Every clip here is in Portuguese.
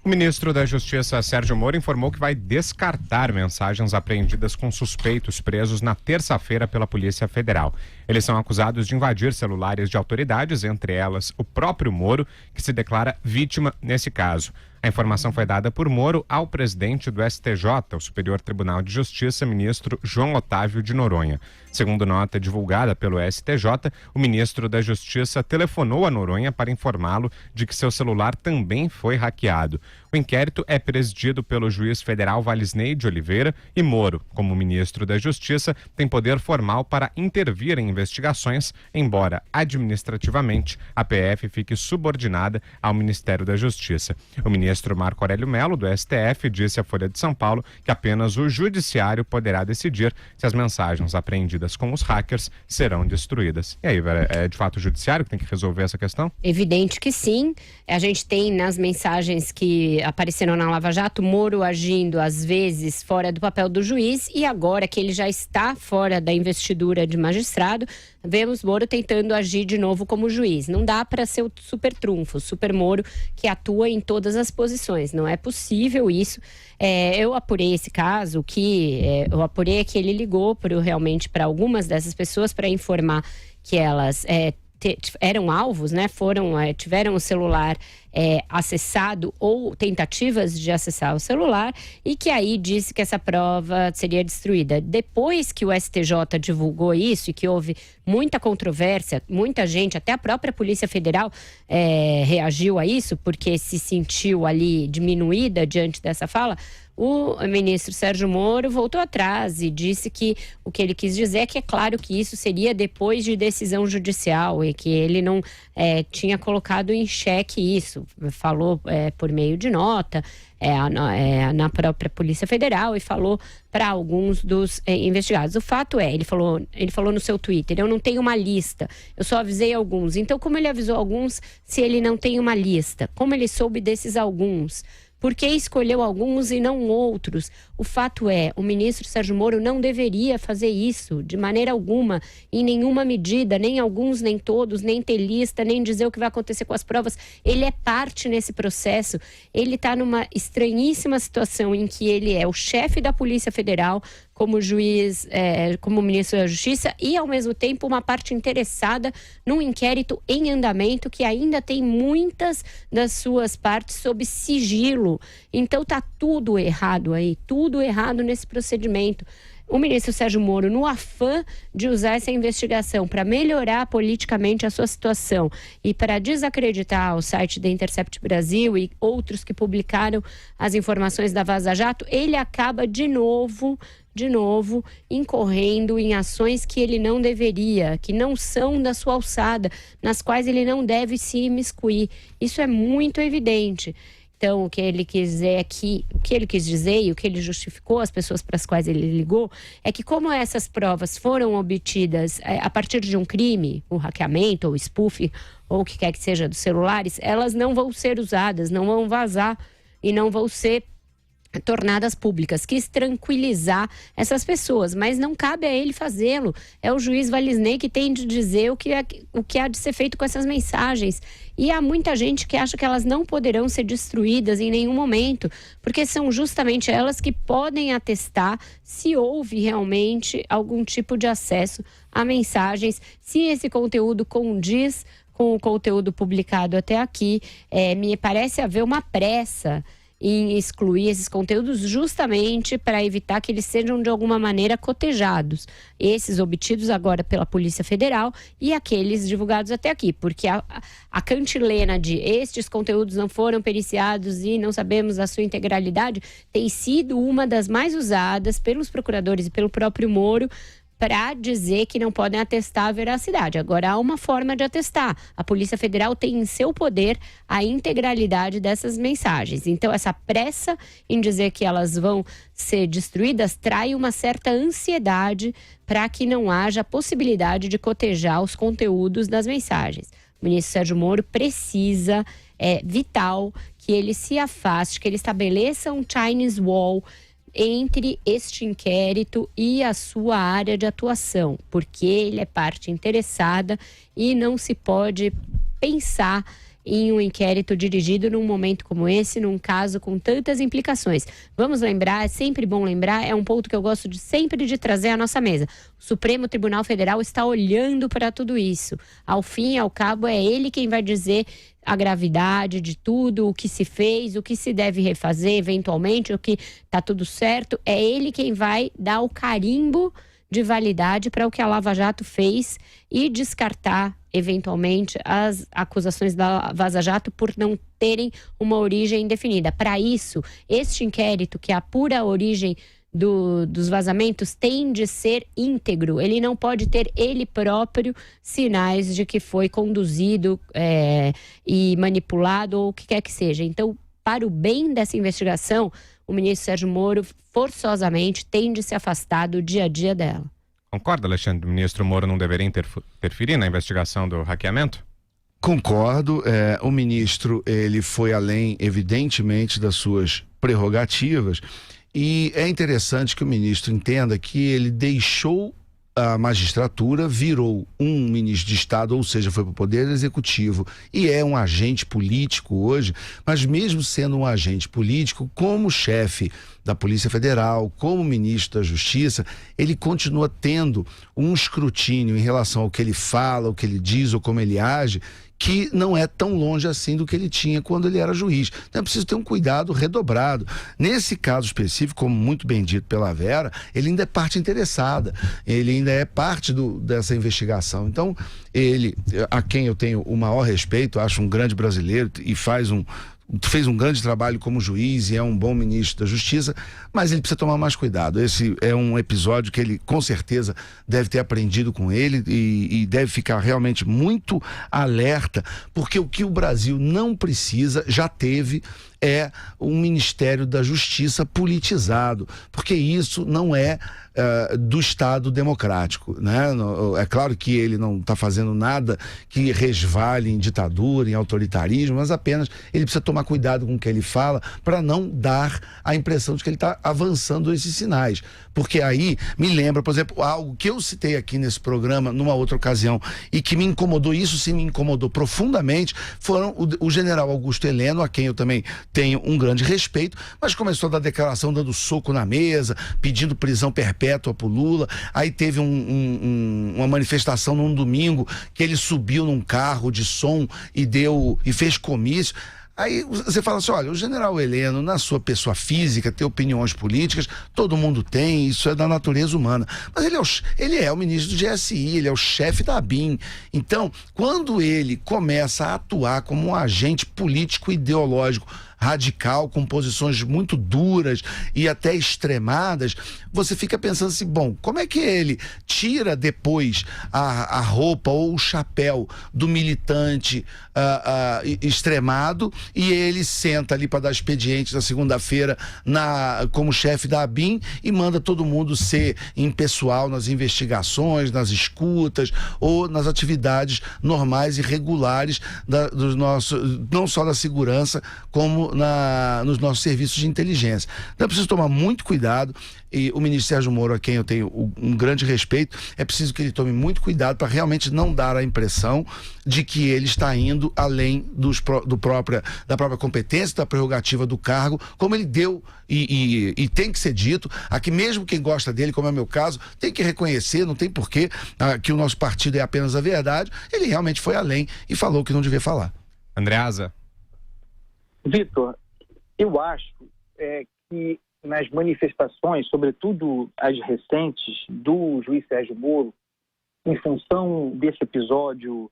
O ministro da Justiça, Sérgio Moro, informou que vai descartar mensagens apreendidas com suspeitos presos na terça-feira pela Polícia Federal. Eles são acusados de invadir celulares de autoridades, entre elas o próprio Moro, que se declara vítima nesse caso. A informação foi dada por Moro ao presidente do STJ, o Superior Tribunal de Justiça, ministro João Otávio de Noronha. Segundo nota divulgada pelo STJ, o ministro da Justiça telefonou a Noronha para informá-lo de que seu celular também foi hackeado. O inquérito é presidido pelo juiz federal Valisney de Oliveira e Moro, como ministro da Justiça, tem poder formal para intervir em investigações, embora administrativamente a PF fique subordinada ao Ministério da Justiça. O ministro Marco Aurélio Mello, do STF, disse à Folha de São Paulo que apenas o judiciário poderá decidir se as mensagens apreendidas com os hackers serão destruídas. E aí, Vera, é de fato o judiciário que tem que resolver essa questão? Evidente que sim. A gente tem nas mensagens que apareceram na Lava Jato, Moro agindo às vezes fora do papel do juiz, e agora que ele já está fora da investidura de magistrado, vemos Moro tentando agir de novo como juiz. Não dá para ser o super trunfo, o super Moro que atua em todas as posições. Não é possível isso. Eu apurei esse caso, eu apurei que ele ligou realmente para algumas dessas pessoas para informar que elas eram alvos, né? Tiveram o celular acessado ou tentativas de acessar o celular, e que aí disse que essa prova seria destruída. Depois que o STJ divulgou isso e que houve muita controvérsia, muita gente, até a própria Polícia Federal reagiu a isso, porque se sentiu ali diminuída diante dessa fala, o ministro Sérgio Moro voltou atrás e disse que o que ele quis dizer é que é claro que isso seria depois de decisão judicial e que ele não tinha colocado em xeque isso. Falou por meio de nota na própria Polícia Federal e falou para alguns dos investigados. O fato ele falou no seu Twitter: eu não tenho uma lista, eu só avisei alguns. Então, como ele avisou alguns se ele não tem uma lista? Como ele soube desses alguns? Por que escolheu alguns e não outros? O fato o ministro Sérgio Moro não deveria fazer isso de maneira alguma, em nenhuma medida, nem alguns, nem todos, nem ter lista, nem dizer o que vai acontecer com as provas. Ele é parte nesse processo. Ele está numa estranhíssima situação em que ele é o chefe da Polícia Federal, como juiz, como ministro da Justiça, e ao mesmo tempo uma parte interessada num inquérito em andamento que ainda tem muitas das suas partes sob sigilo. Então tá tudo errado aí, tudo errado nesse procedimento. O ministro Sérgio Moro, no afã de usar essa investigação para melhorar politicamente a sua situação e para desacreditar o site da Intercept Brasil e outros que publicaram as informações da Vaza Jato, ele acaba de novo incorrendo em ações que ele não deveria, que não são da sua alçada, nas quais ele não deve se imiscuir. Isso é muito evidente. Então, o que ele quis dizer e o que ele justificou às pessoas para as quais ele ligou é que, como essas provas foram obtidas a partir de um crime, o hackeamento ou spoofing, ou o que quer que seja dos celulares, elas não vão ser usadas, não vão vazar e não vão ser tornadas públicas. Quis tranquilizar essas pessoas, mas não cabe a ele fazê-lo. É o juiz Valisney que tem de dizer o que há de ser feito com essas mensagens. E há muita gente que acha que elas não poderão ser destruídas em nenhum momento, porque são justamente elas que podem atestar se houve realmente algum tipo de acesso a mensagens, se esse conteúdo condiz com o conteúdo publicado até aqui. Me parece haver uma pressa em excluir esses conteúdos justamente para evitar que eles sejam de alguma maneira cotejados. Esses obtidos agora pela Polícia Federal e aqueles divulgados até aqui, porque a cantilena de estes conteúdos não foram periciados e não sabemos a sua integralidade tem sido uma das mais usadas pelos procuradores e pelo próprio Moro para dizer que não podem atestar a veracidade. Agora, há uma forma de atestar. A Polícia Federal tem em seu poder a integralidade dessas mensagens. Então, essa pressa em dizer que elas vão ser destruídas trai uma certa ansiedade para que não haja possibilidade de cotejar os conteúdos das mensagens. O ministro Sérgio Moro precisa, vital, que ele se afaste, que ele estabeleça um Chinese Wall entre este inquérito e a sua área de atuação, porque ele é parte interessada e não se pode pensar em um inquérito dirigido num momento como esse, num caso com tantas implicações. Vamos lembrar, é sempre bom lembrar, é um ponto que eu gosto sempre de trazer à nossa mesa. O Supremo Tribunal Federal está olhando para tudo isso. Ao fim e ao cabo, é ele quem vai dizer a gravidade de tudo, o que se fez, o que se deve refazer eventualmente, o que está tudo certo. É ele quem vai dar o carimbo de validade para o que a Lava Jato fez e descartar, eventualmente, as acusações da Vaza Jato por não terem uma origem definida. Para isso, este inquérito que apura a origem dos vazamentos tem de ser íntegro. Ele não pode ter ele próprio sinais de que foi conduzido e manipulado ou o que quer que seja. Então, para o bem dessa investigação, o ministro Sérgio Moro forçosamente tem de se afastar do dia a dia dela. Concorda, Alexandre? O ministro Moro não deveria interferir na investigação do hackeamento? Concordo. O ministro ele foi além, evidentemente, das suas prerrogativas. E é interessante que o ministro entenda que ele deixou a magistratura, virou um ministro de Estado, ou seja, foi para o Poder Executivo e é um agente político hoje, mas mesmo sendo um agente político, como chefe da Polícia Federal, como ministro da Justiça, ele continua tendo um escrutínio em relação ao que ele fala, o que ele diz ou como ele age, que não é tão longe assim do que ele tinha quando ele era juiz. Então é preciso ter um cuidado redobrado. Nesse caso específico, como muito bem dito pela Vera, ele ainda é parte interessada, ele ainda é parte dessa investigação. Então, ele, a quem eu tenho o maior respeito, acho um grande brasileiro e fez um grande trabalho como juiz e é um bom ministro da Justiça, mas ele precisa tomar mais cuidado. Esse é um episódio que ele, com certeza, deve ter aprendido com ele e deve ficar realmente muito alerta, porque o que o Brasil não precisa, já teve, é um Ministério da Justiça politizado, porque isso não é do Estado democrático, né? É claro que ele não está fazendo nada que resvale em ditadura, em autoritarismo, mas apenas ele precisa tomar cuidado com o que ele fala para não dar a impressão de que ele está avançando esses sinais, porque aí me lembra, por exemplo, algo que eu citei aqui nesse programa numa outra ocasião e que me incomodou, isso sim me incomodou profundamente, foram o general Augusto Heleno, a quem eu também tenho um grande respeito, mas começou a dar declaração dando soco na mesa, pedindo prisão perpétua pro Lula. Aí teve uma manifestação num domingo que ele subiu num carro de som e fez comício. Aí você fala assim, olha, o general Heleno, na sua pessoa física, tem opiniões políticas, todo mundo tem, isso é da natureza humana. Mas ele é o ministro do GSI, ele é o chefe da ABIN. Então, quando ele começa a atuar como um agente político ideológico radical, com posições muito duras e até extremadas, você fica pensando assim, bom, como é que ele tira depois a roupa ou o chapéu do militante extremado e ele senta ali para dar expediente na segunda-feira como chefe da ABIN e manda todo mundo ser impessoal nas investigações, nas escutas ou nas atividades normais e regulares dos nossos, não só da segurança, como nos nossos serviços de inteligência. Então é preciso tomar muito cuidado e o ministro Sérgio Moro, a quem eu tenho um grande respeito, é preciso que ele tome muito cuidado para realmente não dar a impressão de que ele está indo além da própria competência, da prerrogativa do cargo, como ele deu e tem que ser dito. Aqui mesmo quem gosta dele, como é o meu caso, tem que reconhecer, não tem porquê que o nosso partido é apenas a verdade. Ele realmente foi além e falou o que não devia falar. Andreasa. Vitor, eu acho que nas manifestações, sobretudo as recentes do juiz Sérgio Moro, em função desse episódio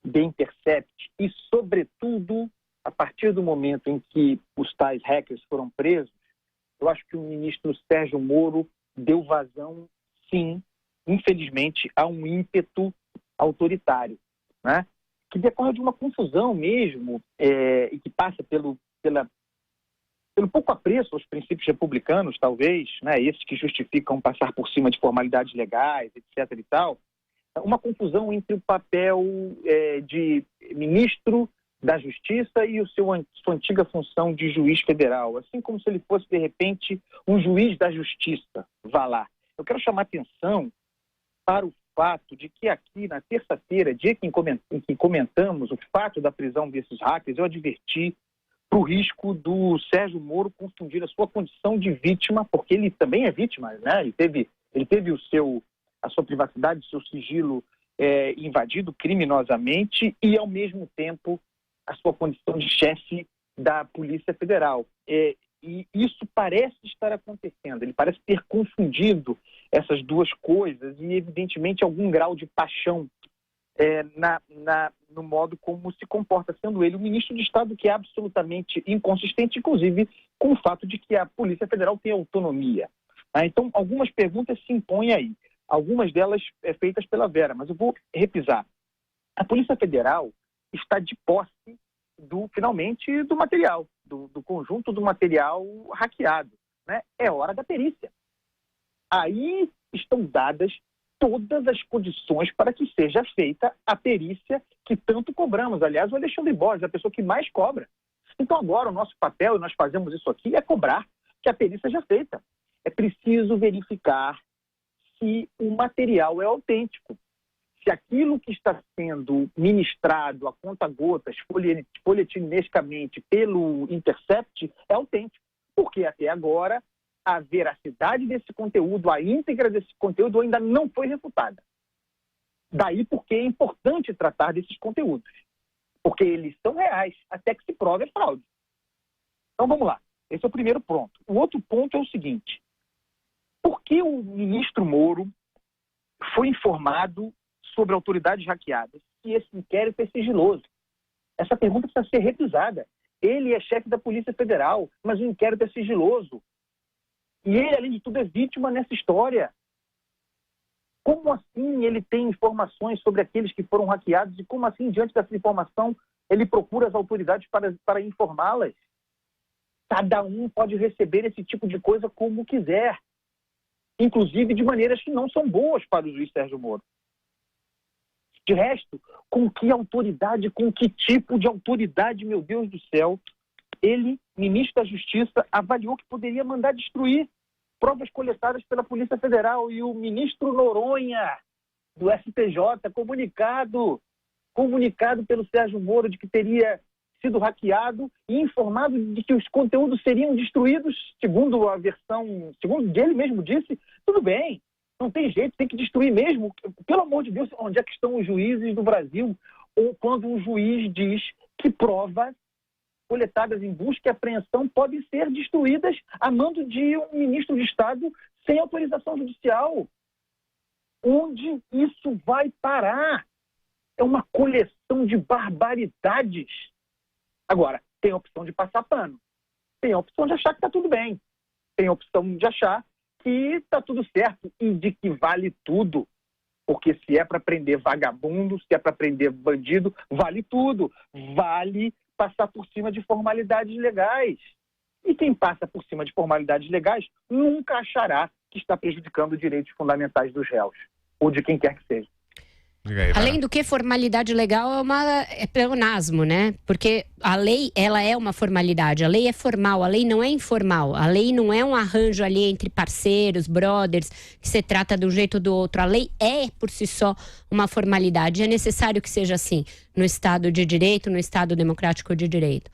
The Intercept e, sobretudo, a partir do momento em que os tais hackers foram presos, eu acho que o ministro Sérgio Moro deu vazão, sim, infelizmente, a um ímpeto autoritário, né? Que decorre de uma confusão mesmo e que passa pelo pouco apreço aos princípios republicanos, talvez, né, esses que justificam passar por cima de formalidades legais, etc. e tal, uma confusão entre o papel de ministro da Justiça e sua antiga função de juiz federal, assim como se ele fosse, de repente, um juiz da Justiça. Vá lá. Eu quero chamar atenção para o fato de que aqui, na terça-feira, dia em que comentamos o fato da prisão desses hackers, eu adverti para o risco do Sérgio Moro confundir a sua condição de vítima, porque ele também é vítima, né? Ele teve a sua privacidade, o seu sigilo invadido criminosamente e, ao mesmo tempo, a sua condição de chefe da Polícia Federal. E isso parece estar acontecendo, ele parece ter confundido essas duas coisas e, evidentemente, algum grau de paixão no modo como se comporta, sendo ele o ministro de Estado que é absolutamente inconsistente, inclusive com o fato de que a Polícia Federal tem autonomia. Então, algumas perguntas se impõem aí, algumas delas feitas pela Vera, mas eu vou repisar. A Polícia Federal está de posse finalmente, do material, do conjunto do material hackeado, né? É hora da perícia. Aí estão dadas todas as condições para que seja feita a perícia que tanto cobramos. Aliás, o Alexandre Borges é a pessoa que mais cobra. Então agora o nosso papel, e nós fazemos isso aqui, é cobrar que a perícia seja feita. É preciso verificar se o material é autêntico. Se aquilo que está sendo ministrado a conta-gotas, folhetinescamente pelo Intercept é autêntico. Porque até agora a veracidade desse conteúdo, a íntegra desse conteúdo ainda não foi refutada. Daí porque é importante tratar desses conteúdos. Porque eles são reais, até que se prove a fraude. Então vamos lá. Esse é o primeiro ponto. O outro ponto é o seguinte. Por que o ministro Moro foi informado sobre autoridades hackeadas se esse inquérito é sigiloso? Essa pergunta precisa ser revisada. Ele é chefe da Polícia Federal, mas o inquérito é sigiloso. E ele, além de tudo, é vítima nessa história. Como assim ele tem informações sobre aqueles que foram hackeados e como assim, diante dessa informação, ele procura as autoridades para informá-las? Cada um pode receber esse tipo de coisa como quiser, inclusive de maneiras que não são boas para o juiz Sérgio Moro. De resto, com que autoridade, com que tipo de autoridade, meu Deus do céu, ele, ministro da Justiça, avaliou que poderia mandar destruir provas coletadas pela Polícia Federal e o ministro Noronha, do STJ, comunicado pelo Sérgio Moro de que teria sido hackeado e informado de que os conteúdos seriam destruídos, segundo a versão, segundo ele mesmo disse, tudo bem, não tem jeito, tem que destruir mesmo. Pelo amor de Deus, onde é que estão os juízes do Brasil? Ou quando um juiz diz que provas coletadas em busca e apreensão podem ser destruídas a mando de um ministro de Estado sem autorização judicial. Onde isso vai parar? É uma coleção de barbaridades. Agora, tem a opção de passar pano. Tem a opção de achar que está tudo bem. Tem a opção de achar que está tudo certo e de que vale tudo. Porque se é para prender vagabundo, se é para prender bandido, vale tudo. Vale passar por cima de formalidades legais. E quem passa por cima de formalidades legais nunca achará que está prejudicando os direitos fundamentais dos réus, ou de quem quer que seja. Além do que, formalidade legal é pleonasmo, né? Porque a lei, ela é uma formalidade. A lei é formal, a lei não é informal. A lei não é um arranjo ali entre parceiros, brothers, que se trata de um jeito ou do outro. A lei é, por si só, uma formalidade. É necessário que seja assim no Estado de Direito, no Estado Democrático de Direito.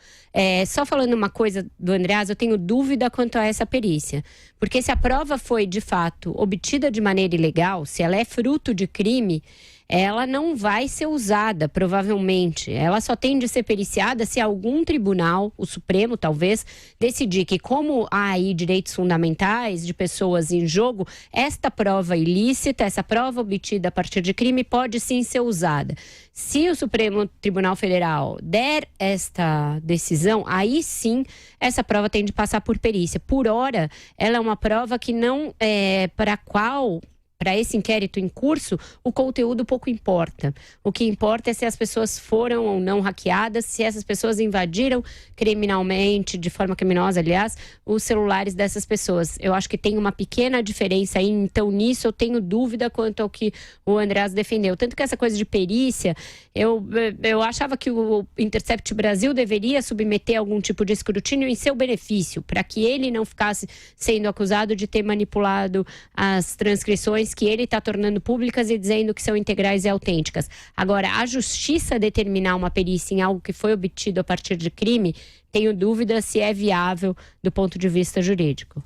Só falando uma coisa do Andreas, eu tenho dúvida quanto a essa perícia. Porque se a prova foi, de fato, obtida de maneira ilegal, se ela é fruto de crime, ela não vai ser usada, provavelmente. Ela só tem de ser periciada se algum tribunal, o Supremo talvez, decidir que, como há aí direitos fundamentais de pessoas em jogo, esta prova ilícita, essa prova obtida a partir de crime, pode sim ser usada. Se o Supremo Tribunal Federal der esta decisão, aí sim essa prova tem de passar por perícia. Por hora, ela é uma prova que não é para a qual... Para esse inquérito em curso, o conteúdo pouco importa. O que importa é se as pessoas foram ou não hackeadas, se essas pessoas invadiram criminalmente, de forma criminosa, aliás, os celulares dessas pessoas. Eu acho que tem uma pequena diferença aí, então nisso eu tenho dúvida quanto ao que o Andreas defendeu. Tanto que essa coisa de perícia, eu achava que o Intercept Brasil deveria submeter algum tipo de escrutínio em seu benefício, para que ele não ficasse sendo acusado de ter manipulado as transcrições informações que ele está tornando públicas e dizendo que são integrais e autênticas. Agora, a justiça determinar uma perícia em algo que foi obtido a partir de crime, tenho dúvida se é viável do ponto de vista jurídico.